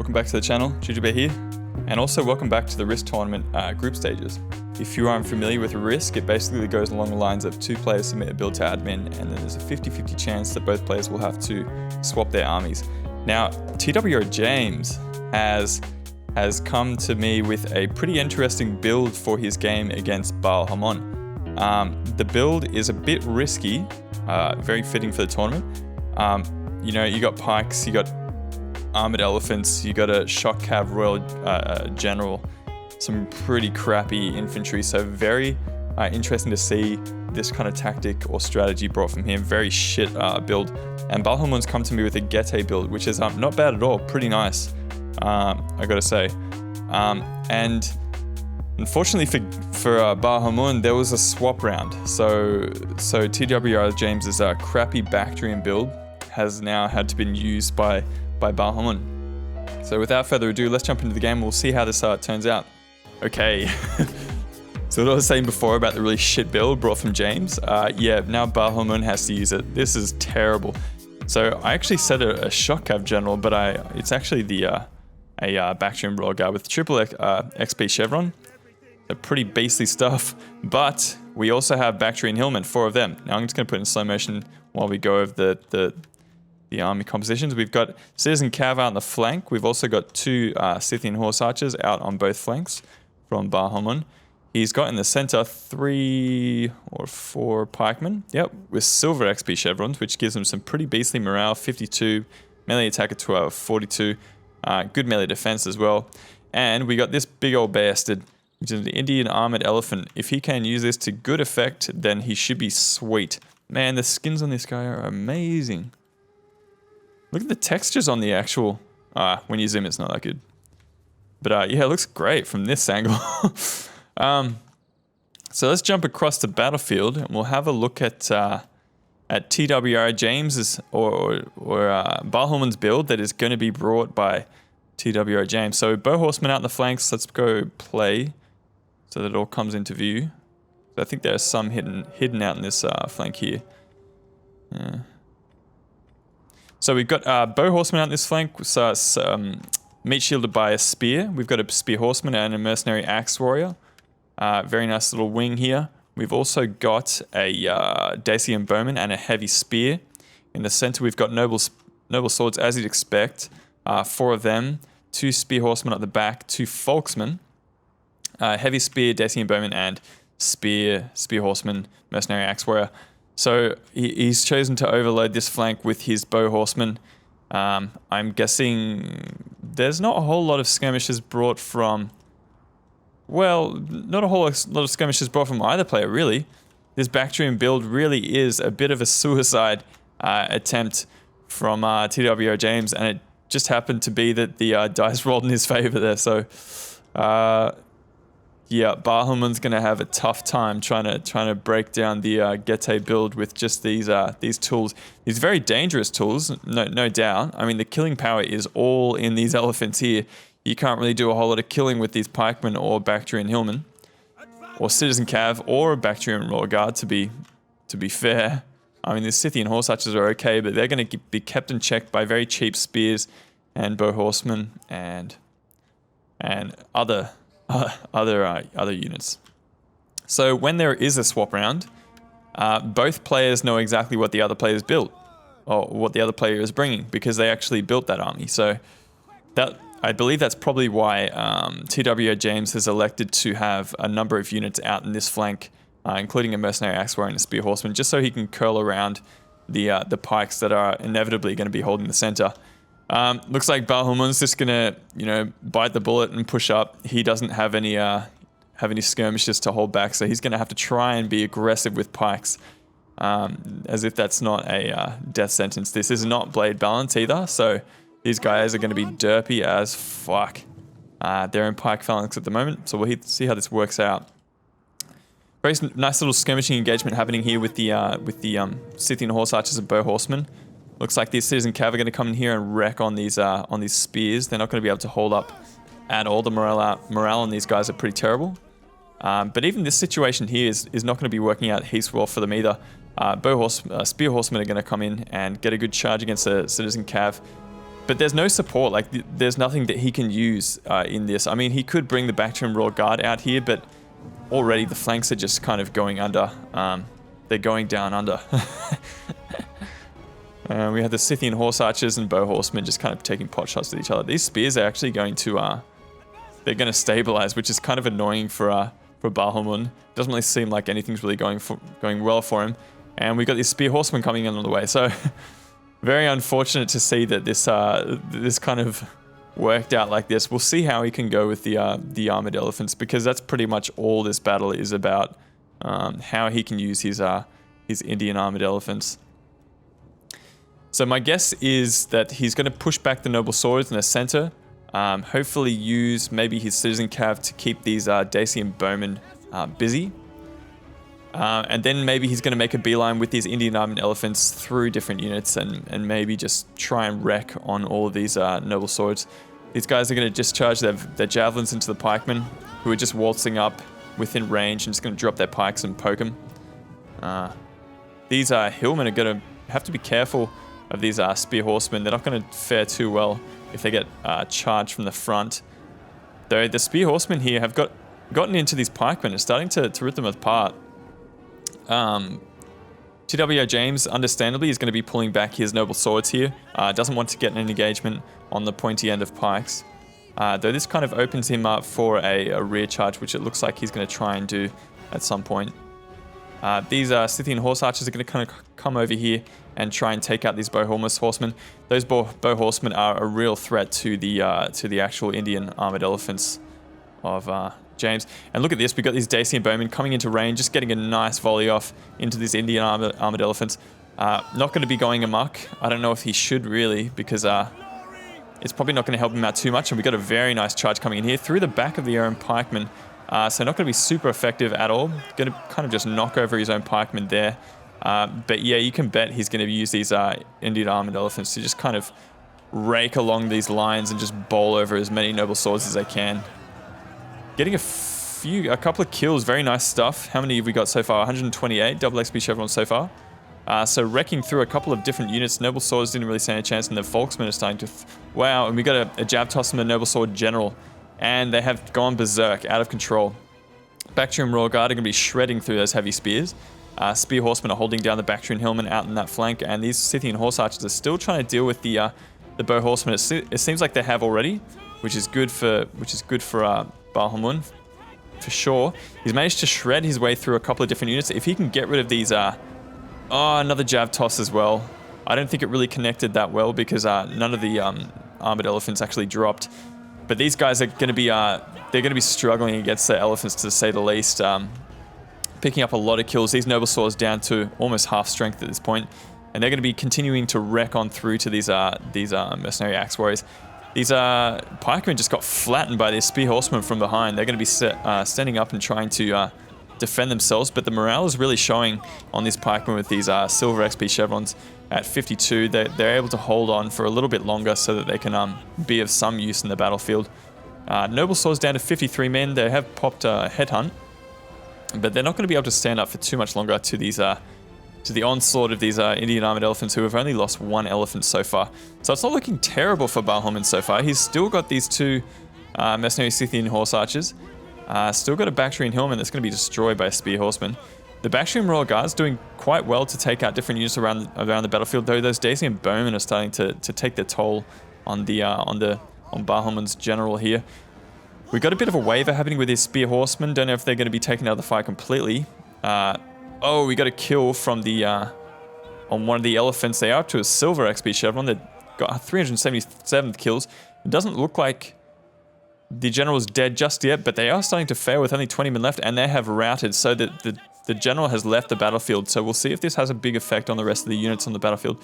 welcome back to the channel, Jujubear here, and also welcome back to the Risk Tournament group stages. If you aren't familiar with Risk, it basically goes along the lines of 2 players submit a build to admin, and then there's a 50-50 chance that both players will have to swap their armies. Now, TWR James has come to me with a pretty interesting build for his game against Baal Hammon. The build is a bit risky, very fitting for the tournament. You got pikes, you got armored elephants, you got a shock cav royal general, some pretty crappy infantry, so very interesting to see this kind of tactic or strategy brought from him. Very shit build. And Baal Hammon's come to me with a GETAE build, which is not bad at all, pretty nice, I gotta say. And unfortunately for Baal Hammon, there was a swap round. So TWR James's crappy Bactrian build has now had to be used by Baal Hammon. So without further ado, let's jump into the game. We'll see how this turns out. Okay. So what I was saying before about the really shit build brought from James, yeah, now Baal Hammon has to use it. This is terrible. So I actually set a shock cav general, but it's actually a Bactrian royal guard with triple XP chevron. So pretty beastly stuff. But we also have Bactrian hillmen, 4 of them. Now I'm just going to put it in slow motion while we go over the army compositions. We've got Citizen Cav out on the flank. We've also got 2 Scythian horse archers out on both flanks from Baal Hammon. He's got in the center 3 or 4 pikemen, yep, with silver XP chevrons, which gives them some pretty beastly morale, 52, melee attack at 42, good melee defense as well. And we got this big old bastard, which is an Indian armored elephant. If he can use this to good effect, then he should be sweet. Man, the skins on this guy are amazing. Look at the textures on the actual... when you zoom, it's not that good. But yeah, it looks great from this angle. So let's jump across the battlefield and we'll have a look at TWR James's or Baal Hammon's build that is going to be brought by TWR James. So bow horsemen out in the flanks. Let's go play so that it all comes into view. So I think there's some hidden out in this flank here. So we've got bow horsemen out in this flank. So it's meat shielded by a spear. We've got a spear horseman and a mercenary axe warrior. Very nice little wing here. We've also got a Dacian bowman and a heavy spear. In the center, we've got noble swords, as you'd expect. 4 of them. 2 spear horsemen at the back. 2 folksmen. Heavy spear, Dacian bowman, and spear horseman, mercenary axe warrior. So he's chosen to overload this flank with his bow horsemen. I'm guessing there's not a whole lot of skirmishes brought from... Well, not a whole lot of skirmishes brought from either player, really. This Bactrian build really is a bit of a suicide attempt from TWR James, and it just happened to be that the dice rolled in his favor there. So, yeah, Baal Hammon's gonna have a tough time trying to break down the GETAE build with just these tools. These very dangerous tools, no doubt. I mean, the killing power is all in these elephants here. You can't really do a whole lot of killing with these pikemen or Bactrian hillmen, or Citizen Cav, or a Bactrian royal guard. To be fair, I mean the Scythian horse archers are okay, but they're going to be kept in check by very cheap spears and bow horsemen and other units. So when there is a swap round, both players know exactly what the other player's built, or what the other player is bringing, because they actually built that army. So that, I believe that's probably why TWR James has elected to have a number of units out in this flank, including a mercenary axe warrior and a spear horseman, just so he can curl around the pikes that are inevitably going to be holding the center. Looks like Baal Hammon's just gonna, bite the bullet and push up. He doesn't have any skirmishes to hold back, so he's gonna have to try and be aggressive with pikes, as if that's not a death sentence. This is not blade balance either, so these guys are gonna be derpy as fuck. They're in pike phalanx at the moment, so we'll see how this works out. Very nice little skirmishing engagement happening here with the Scythian horse archers and bow horsemen. Looks like these Citizen Cav are going to come in here and wreck on these spears. They're not going to be able to hold up at all. The morale on these guys are pretty terrible. But even this situation here is not going to be working out heaps well for them either. Spear horsemen are going to come in and get a good charge against the Citizen Cav. But there's no support, like there's nothing that he can use in this. I mean, he could bring the Bactrian Royal Guard out here, but already the flanks are just kind of going under. They're going down under. We have the Scythian Horse Archers and Bow Horsemen just kind of taking pot shots at each other. These spears are actually going to, they're going to stabilize, which is kind of annoying for Baal Hammon. Doesn't really seem like anything's really going well for him. And we've got these Spear Horsemen coming in on the way, so very unfortunate to see that this this kind of worked out like this. We'll see how he can go with the Armored Elephants, because that's pretty much all this battle is about, how he can use his Indian Armored Elephants. So my guess is that he's going to push back the Noble Swords in the center, hopefully use maybe his Citizen Cav to keep these Dacian Bowmen busy. And then maybe he's going to make a beeline with these Indian Armored Elephants through different units and maybe just try and wreck on all of these Noble Swords. These guys are going to discharge their javelins into the pikemen, who are just waltzing up within range and just going to drop their pikes and poke them. These hillmen are going to have to be careful of these Spear Horsemen. They're not going to fare too well if they get charged from the front. Though the Spear Horsemen here have gotten into these pikemen and starting to rip them apart. TWR James, understandably, is going to be pulling back his Noble Swords here. Doesn't want to get an engagement on the pointy end of pikes. Though this kind of opens him up for a rear charge, which it looks like he's going to try and do at some point. These Scythian Horse Archers are going to kind of come over here and try and take out these Bow Horsemen. Those Bow Horsemen are a real threat to the actual Indian Armored Elephants of James. And look at this, we've got these Dacian Bowmen coming into range, just getting a nice volley off into these Indian Armored Elephants. Not going to be going amok. I don't know if he should really, because it's probably not going to help him out too much. And we've got a very nice charge coming in here through the back of the own pikeman. So not going to be super effective at all. Going to kind of just knock over his own pikeman there. But yeah, you can bet he's going to use these Indian Armored Elephants to just kind of rake along these lines and just bowl over as many Noble Swords as they can. Getting a couple of kills, very nice stuff. How many have we got so far? 128 double XP chevrons so far. So wrecking through a couple of different units. Noble Swords didn't really stand a chance, and the Volksmen are starting to... Wow, and we got a jab toss from the Noble Sword General. And they have gone berserk, out of control. Bactrian Royal Guard are going to be shredding through those heavy spears. Spear Horsemen are holding down the Bactrian Hillmen out in that flank, and these Scythian Horse Archers are still trying to deal with the Bow Horsemen. It seems like they have already, which is good for Baal Hammon, for sure. He's managed to shred his way through a couple of different units. If he can get rid of these... another jab toss as well. I don't think it really connected that well because none of the Armored Elephants actually dropped. But these guys are going to be... they're going to be struggling against the elephants, to say the least. Picking up a lot of kills. These Noble Swords down to almost half strength at this point. And they're going to be continuing to wreck on through to these Mercenary Axe Warriors. These pikemen just got flattened by these Spear Horsemen from behind. They're going to be standing up and trying to defend themselves, but the morale is really showing on these pikemen with these silver XP chevrons at 52. They're able to hold on for a little bit longer so that they can be of some use in the battlefield. Noble Swords down to 53 men. They have popped a headhunt, but they're not going to be able to stand up for too much longer to these to the onslaught of these Indian Armored Elephants, who have only lost one elephant so far. So it's not looking terrible for Baal Hammon so far. He's still got these two Mercenary Scythian Horse Archers. Still got a Bactrian Hillman that's going to be destroyed by a Spear Horseman. The Bactrian Royal Guard's doing quite well to take out different units around the battlefield, though those Dacian Bowmen are starting to take their toll on Baal Hammon's general here. We've got a bit of a waver happening with these Spear Horsemen. Don't know if they're going to be taken out of the fight completely. Oh, we got a kill from the on one of the elephants. They are up to a silver XP chevron. They've got 377 kills. It doesn't look like the general's dead just yet, but they are starting to fail with only 20 men left, and they have routed so that the general has left the battlefield. So we'll see if this has a big effect on the rest of the units on the battlefield.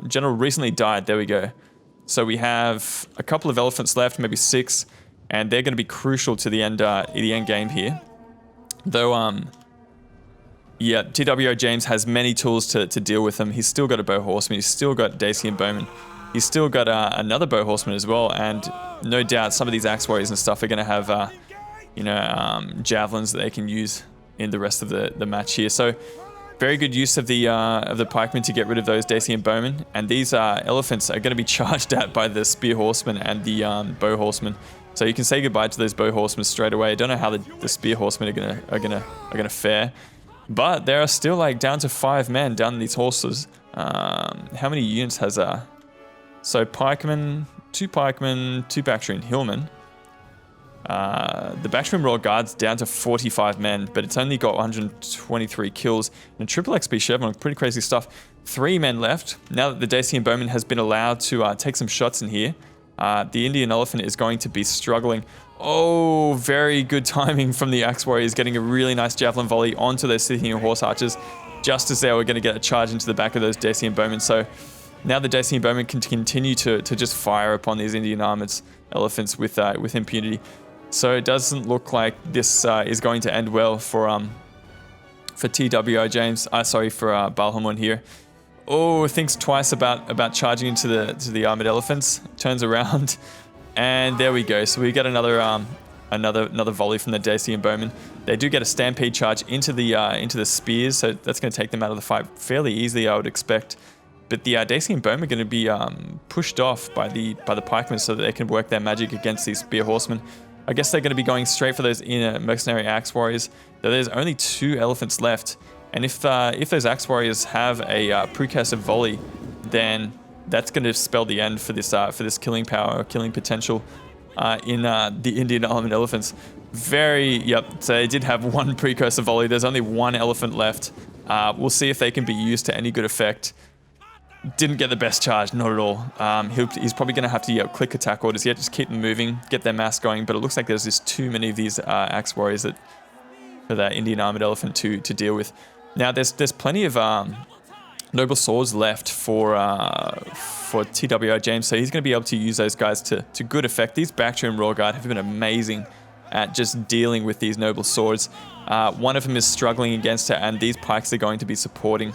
General recently died. There we go. So we have a couple of elephants left, maybe 6, and they're going to be crucial to the end game here. Though, yeah, TWR James has many tools to deal with them. He's still got a Bow Horseman. He's still got Dacian Bowman. He's still got another Bow Horseman as well, and no doubt some of these Axe Warriors and stuff are going to have, javelins that they can use in the rest of the match here. So Very good use of the pikemen to get rid of those Dacian bowmen, and these elephants are going to be charged at by the spear horsemen and the bow horsemen. So you can say goodbye to those bow horsemen straight away. I don't know how the spear horsemen are gonna fare, but there are still like down to 5 men down these horses. How many units has so pikemen, 2 Bactrian hillmen. The Bactrian Royal Guard's down to 45 men, but it's only got 123 kills. And triple XP Chevron, pretty crazy stuff. 3 men left. Now that the Dacian Bowman has been allowed to take some shots in here, the Indian Elephant is going to be struggling. Oh, very good timing from the Axe Warriors, getting a really nice javelin volley onto those Scythian horse archers, just as they were going to get a charge into the back of those Dacian Bowmen. So now the Dacian Bowmen can continue to just fire upon these Indian armored elephants with impunity. So it doesn't look like this is going to end well for TWR James. Sorry, for Baal Hammon here. Oh, thinks twice about charging into the armored elephants. Turns around, and there we go. So we get another volley from the Dacian Bowmen. They do get a stampede charge into the spears, so that's going to take them out of the fight fairly easily, I would expect. But the Dacian Bowmen are going to be pushed off by the pikemen so that they can work their magic against these spear horsemen. I guess they're going to be going straight for those inner mercenary axe warriors. Though there's only 2 elephants left, and if those axe warriors have a precursor volley, then that's going to spell the end for this killing power or killing potential in the Indian armored elephants. So they did have 1 precursor volley. There's only 1 elephant left. We'll see if they can be used to any good effect. Didn't get the best charge, not at all. He's probably going to have to click attack orders. Just keep them moving, get their mass going. But it looks like there's just too many of these axe warriors for that Indian armored elephant to deal with. Now there's plenty of noble swords left for TWR James, so he's going to be able to use those guys to good effect. These Bactrian Royal Guard have been amazing at just dealing with these noble swords. One of them is struggling against it, and these pikes are going to be supporting.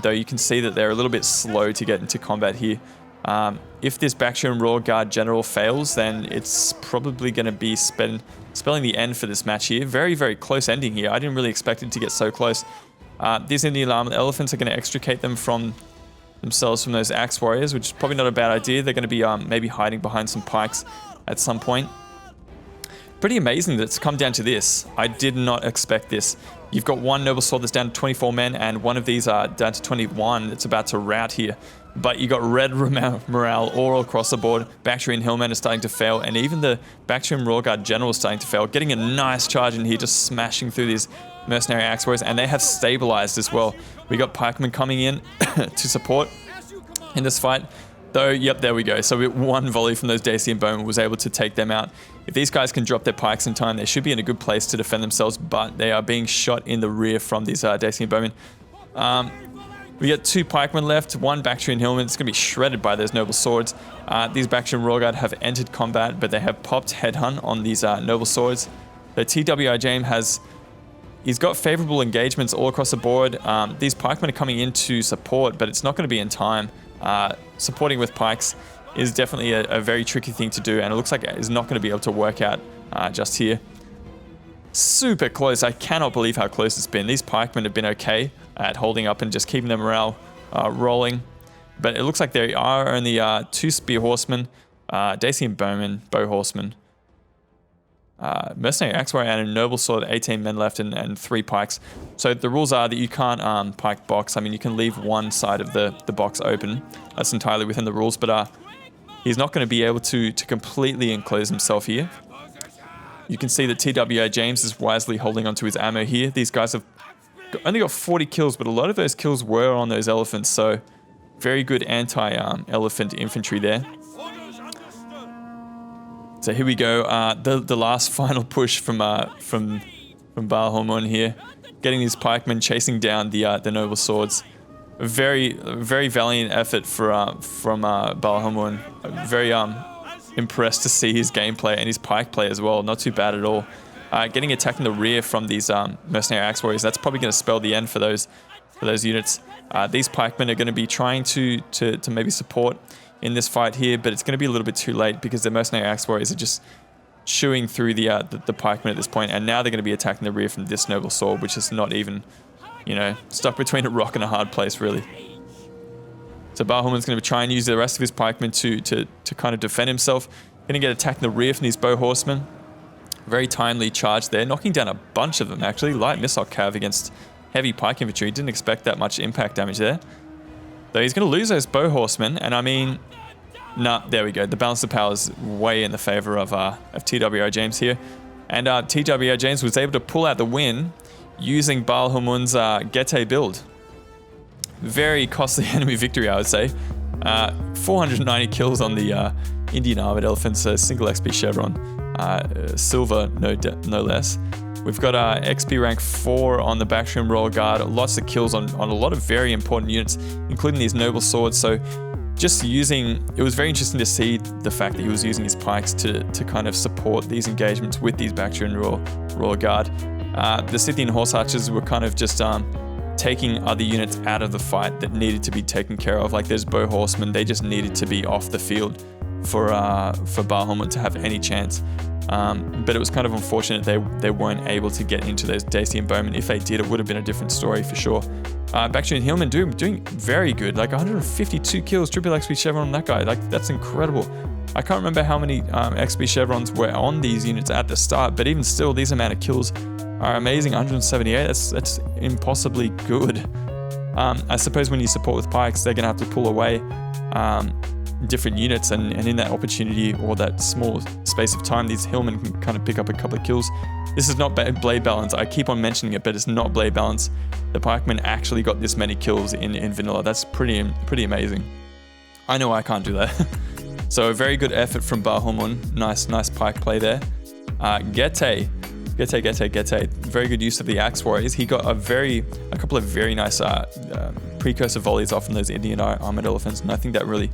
Though you can see that they're a little bit slow to get into combat here. If this Bactrian Royal Guard general fails, then it's probably going to be spelling the end for this match here. Very, very close ending here. I didn't really expect it to get so close. These Indian armored elephants are going to extricate themselves from those axe warriors, which is probably not a bad idea. They're going to be maybe hiding behind some pikes at some point. Pretty amazing that it's come down to this. I did not expect this. You've got 1 noble sword that's down to 24 men, and one of these are down to 21 that's about to rout here. But you got red morale all across the board. Bactrian Hillmen are starting to fail, and even the Bactrian Royal Guard general is starting to fail. Getting a nice charge in here, just smashing through these mercenary axe warriors, and they have stabilized as well. We got pikemen coming in to support in this fight. Though, yep, there we go. So 1 volley from those Dacian Bowmen was able to take them out. If these guys can drop their pikes in time, they should be in a good place to defend themselves, but they are being shot in the rear from these Dacian Bowmen. We got 2 pikemen left, 1 Bactrian Hillman. It's going to be shredded by those noble swords. These Bactrian Royal Guard have entered combat, but they have popped headhunt on these noble swords. The TWR James he's got favorable engagements all across the board. These pikemen are coming in to support, but it's not going to be in time. Supporting with pikes is definitely a very tricky thing to do, and it looks like it's not going to be able to work out just here. Super close. I cannot believe how close it's been. These pikemen have been okay at holding up and just keeping their morale rolling, but it looks like there are only 2 spear horsemen, Dacian bowmen, bow horsemen, mercenary axe warrior, and a noble sword. 18 men left and 3 pikes. So the rules are that you can't pike box. I mean, you can leave one side of the box open. That's entirely within the rules, but he's not going to be able to completely enclose himself here. You can see that TWR James is wisely holding onto his ammo here. These guys have only got 40 kills, but a lot of those kills were on those elephants, so very good anti-elephant infantry there. So here we go, the last final push from Baal Hammon here, getting these pikemen chasing down the noble swords. A very, very valiant effort from Baal Hammon. Very impressed to see his gameplay and his pike play as well. Not too bad at all. Getting attacked in the rear from these mercenary axe warriors, that's probably going to spell the end for those units. These pikemen are going to be trying to maybe support in this fight here, but it's going to be a little bit too late because the mercenary axe warriors are just chewing through the pikemen at this point, and now they're going to be attacking the rear from this noble sword, which is not even you know, stuck between a rock and a hard place, really. So Baal Hammon's going to try and use the rest of his pikemen to kind of defend himself. Going to get attacked in the rear from these bow horsemen. Very timely charge there, knocking down a bunch of them actually. Light missile cav against heavy pike infantry. Didn't expect that much impact damage there. Though he's going to lose those bow horsemen, and I mean, nah, there we go. The balance of power is way in the favor of TWR James here. And TWR James was able to pull out the win using Baal Hammon's GETAE build. Very costly enemy victory, I would say. 490 kills on the Indian Armored Elephants, single XP chevron. Silver, no less. We've got XP rank 4 on the BAKTRIA Royal Guard. Lots of kills on a lot of very important units, including these noble swords. So just using, it was very interesting to see the fact that he was using his pikes to kind of support these engagements with these BAKTRIA Royal Guard. The Scythian horse archers were kind of just taking other units out of the fight that needed to be taken care of. Like there's bow horsemen, they just needed to be off the field for Baal Hammon to have any chance. But it was kind of unfortunate they weren't able to get into those Dacian bowmen. If they did, it would have been a different story for sure. BAKTRIA Hillman doing very good, like 152 kills, triple XP chevron on that guy. Like that's incredible. I can't remember how many XP chevrons were on these units at the start, but even still, these amount of kills are amazing. 178. That's impossibly good. I suppose when you support with pikes, they're gonna have to pull away different units, and in that opportunity or that small space of time, these hillmen can kind of pick up a couple of kills. This is not blade balance. I keep on mentioning it, but it's not blade balance. The pikemen actually got this many kills in vanilla. That's pretty amazing. I know I can't do that. So a very good effort from Baal Hammon. Nice pike play there. GETAE. Very good use of the Axe Warriors. He got a couple of very nice precursor volleys off from those Indian Armored Elephants, and I think that really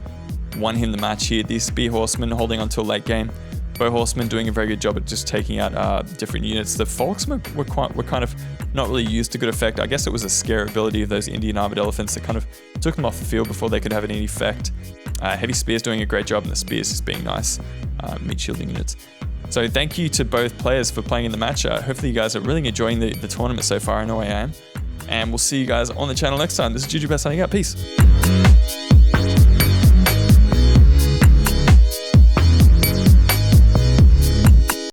won him the match here. These Spear Horsemen holding on to a late game. Bow Horsemen doing a very good job at just taking out different units. The Folksmen were kind of not really used to good effect. I guess it was a scare ability of those Indian Armored Elephants that kind of took them off the field before they could have any effect. Heavy Spears doing a great job, and the Spears just being nice meat shielding units. So thank you to both players for playing in the match. Hopefully you guys are really enjoying the tournament so far. I know I am. And we'll see you guys on the channel next time. This is Jujubear signing out. Peace.